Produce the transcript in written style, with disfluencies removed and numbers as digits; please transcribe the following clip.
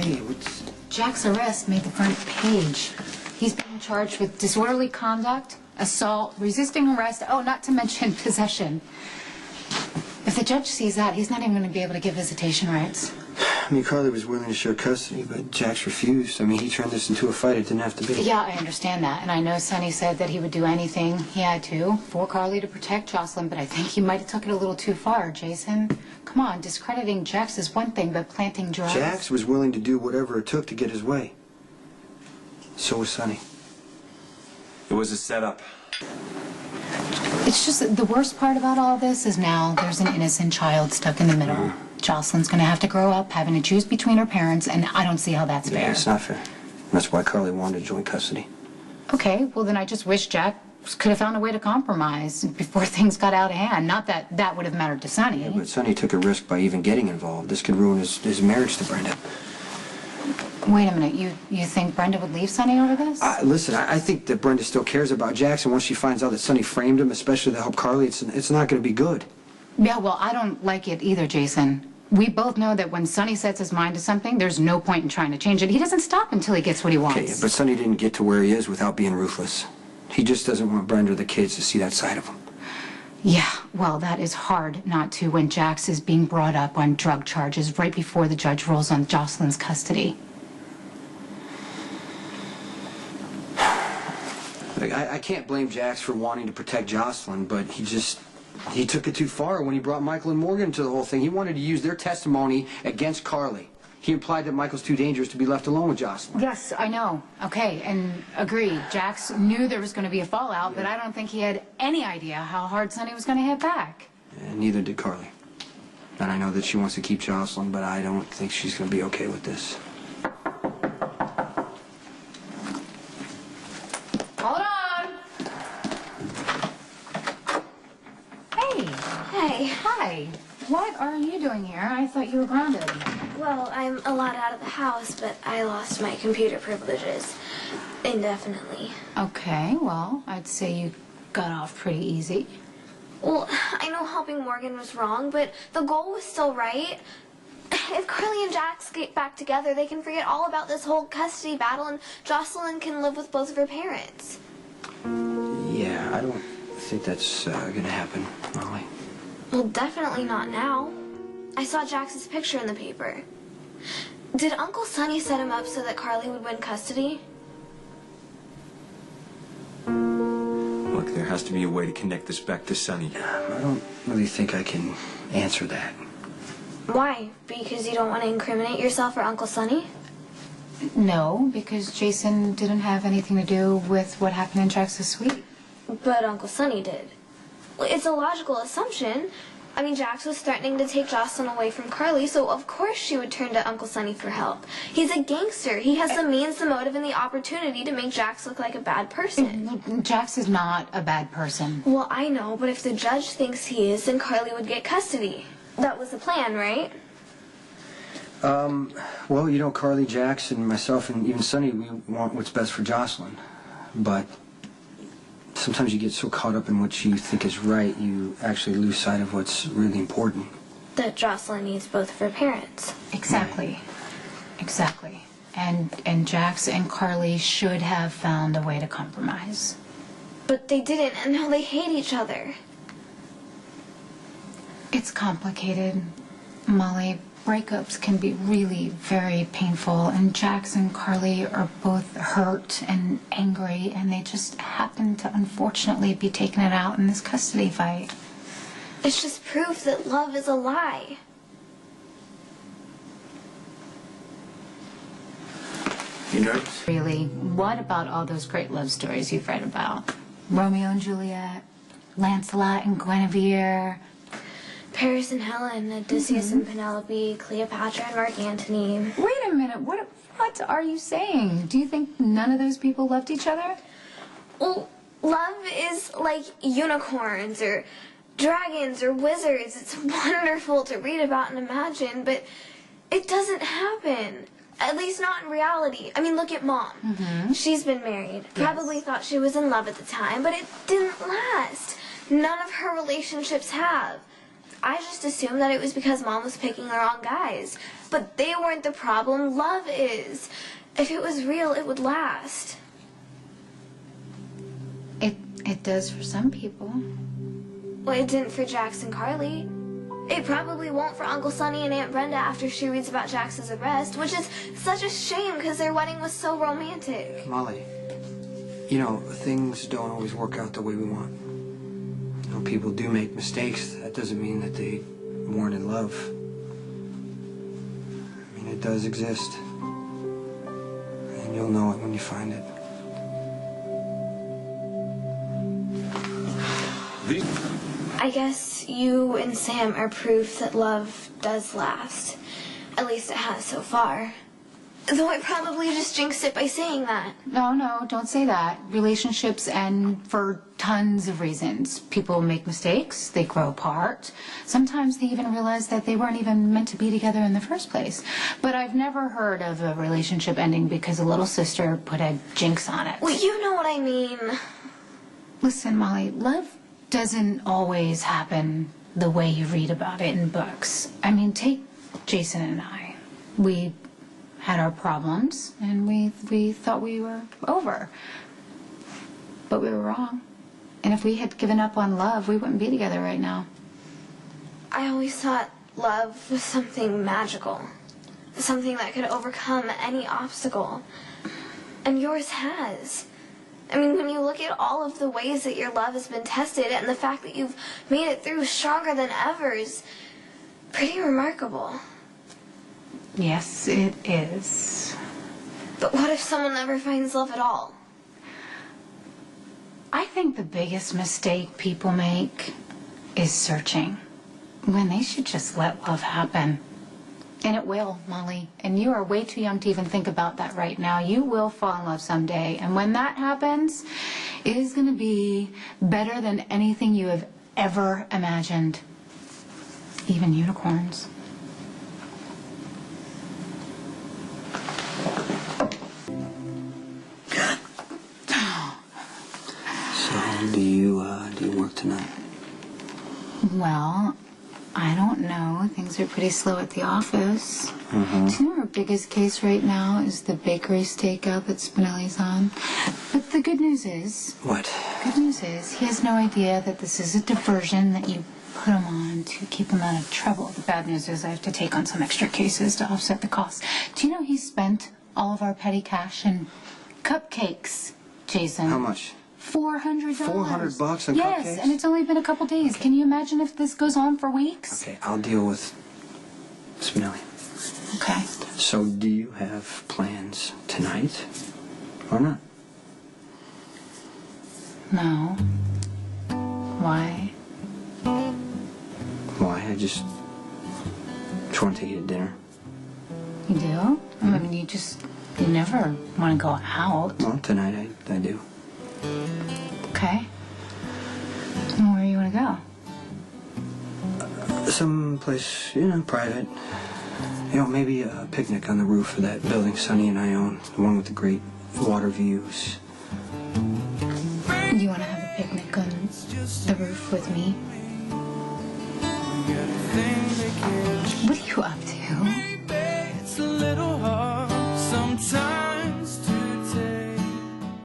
Hey, what's... Jack's arrest made the front page. He's being charged with disorderly conduct, assault, resisting arrest, oh, not to mention possession. If the judge sees that, he's not even going to be able to give visitation rights. I mean, Carly was willing to share custody, but Jax refused. I mean, he turned this into a fight it didn't have to be. Yeah, I understand that. And I know Sonny said that he would do anything he had to for Carly to protect Jocelyn, but I think he might have took it a little too far, Jason. Come on, discrediting Jax is one thing, but planting drugs... Jax was willing to do whatever it took to get his way. So was Sonny. It was a setup. It's just the worst part about all this is now there's an innocent child stuck in the middle. Jocelyn's going to have to grow up having to choose between her parents, and I don't see how that's fair. Yeah, it's not fair. That's why Carly wanted joint custody. Okay, well then I just wish Jack could have found a way to compromise before things got out of hand. Not that that would have mattered to Sonny. Yeah, but Sonny took a risk by even getting involved. This could ruin his marriage to Brenda. Wait a minute, you think Brenda would leave Sonny over this? Listen, I think that Brenda still cares about Jackson. Once she finds out that Sonny framed him, especially to help Carly, it's not going to be good. Yeah, well, I don't like it either, Jason. We both know that when Sonny sets his mind to something, there's no point in trying to change it. He doesn't stop until he gets what he wants. Okay, but Sonny didn't get to where he is without being ruthless. He just doesn't want Brenda or the kids to see that side of him. Yeah, well, that is hard not to when Jax is being brought up on drug charges right before the judge rules on Jocelyn's custody. I can't blame Jax for wanting to protect Jocelyn, but he took it too far when he brought Michael and Morgan into the whole thing. He wanted to use their testimony against Carly. He implied that Michael's too dangerous to be left alone with Jocelyn. Yes, I know. Okay, and agree. Jax knew there was going to be a fallout, but I don't think he had any idea how hard Sonny was going to hit back. And neither did Carly. And I know that she wants to keep Jocelyn, but I don't think she's going to be okay with this. Hold on. Hey. Hey. Hi. What are you doing here? I thought you were grounded. Well, I'm allowed out of the house, but I lost my computer privileges indefinitely. Okay, well, I'd say you got off pretty easy. Well, I know helping Morgan was wrong, but the goal was still right. If Carly and Jax get back together, they can forget all about this whole custody battle, and Jocelyn can live with both of her parents. Yeah, I don't think that's going to happen, Molly. Well, definitely not now. I saw Jax's picture in the paper. Did Uncle Sonny set him up so that Carly would win custody? Look, there has to be a way to connect this back to Sonny. I don't really think I can answer that. Why? Because you don't want to incriminate yourself or Uncle Sonny? No, because Jason didn't have anything to do with what happened in Jax's suite. But Uncle Sonny did. Well, it's a logical assumption. I mean, Jax was threatening to take Jocelyn away from Carly, so of course she would turn to Uncle Sonny for help. He's a gangster. He has the means, the motive, and the opportunity to make Jax look like a bad person. Jax is not a bad person. Well, I know, but if the judge thinks he is, then Carly would get custody. That was the plan, right? Well, you know, Carly, Jax, and myself, and even Sonny, we want what's best for Jocelyn. But sometimes you get so caught up in what you think is right, you actually lose sight of what's really important. That Jocelyn needs both of her parents. Exactly. Exactly. And Jax and Carly should have found a way to compromise. But they didn't, and now they hate each other. It's complicated, Molly. Breakups can be really very painful, and Jax and Carly are both hurt and angry, and they just happen to unfortunately be taking it out in this custody fight. It's just proof that love is a lie. You nervous? Really, what about all those great love stories you've read about? Romeo and Juliet, Lancelot and Guinevere, Paris and Helen, Odysseus and Penelope, Cleopatra and Mark Antony. Wait a minute, what are you saying? Do you think none of those people loved each other? Well, love is like unicorns or dragons or wizards. It's wonderful to read about and imagine, but it doesn't happen. At least not in reality. I mean, look at Mom. She's been married. Probably thought she was in love at the time, but it didn't last. None of her relationships have. I just assumed that it was because Mom was picking the wrong guys. But they weren't the problem. Love is. If it was real, it would last. It does for some people. Well, it didn't for Jax and Carly. It probably won't for Uncle Sonny and Aunt Brenda after she reads about Jax's arrest, which is such a shame because their wedding was so romantic. Molly, you know, things don't always work out the way we want. You know, people do make mistakes. That doesn't mean that they weren't in love. I mean, it does exist. And you'll know it when you find it. I guess you and Sam are proof that love does last. At least it has so far. Though I probably just jinxed it by saying that. No, don't say that. Relationships end for tons of reasons. People make mistakes, they grow apart. Sometimes they even realize that they weren't even meant to be together in the first place. But I've never heard of a relationship ending because a little sister put a jinx on it. Well, you know what I mean. Listen, Molly, love doesn't always happen the way you read about it in books. I mean, take Jason and I. We had our problems, and we thought we were over. But we were wrong. And if we had given up on love, we wouldn't be together right now. I always thought love was something magical. Something that could overcome any obstacle. And yours has. I mean, when you look at all of the ways that your love has been tested and the fact that you've made it through stronger than ever is pretty remarkable. Yes, it is. But what if someone never finds love at all? I think the biggest mistake people make is searching, when they should just let love happen. And it will, Molly. And you are way too young to even think about that right now. You will fall in love someday. And when that happens, it is going to be better than anything you have ever imagined. Even unicorns. So, do you work tonight? Well, I don't know. Things are pretty slow at the office. Do you know our biggest case right now is the bakery stakeout that Spinelli's on? But the good news is... What? Good news is he has no idea that this is a diversion that you put him on to keep him out of trouble. The bad news is I have to take on some extra cases to offset the costs. Do you know he spent all of our petty cash in cupcakes, Jason? How much? $400. $400 on yes, cupcakes? and it's only been a couple days. Can you imagine if this goes on for weeks? Okay, I'll deal with Spinelli. Okay. So, do you have plans tonight or not? No. Why? Why? I just want to take you to dinner. You do? I mean, you never want to go out. Well, tonight I do. Okay. And where do you want to go? Someplace, private. Maybe a picnic on the roof of that building Sonny and I own. The one with the great water views. You want to have a picnic on the roof with me? What are you up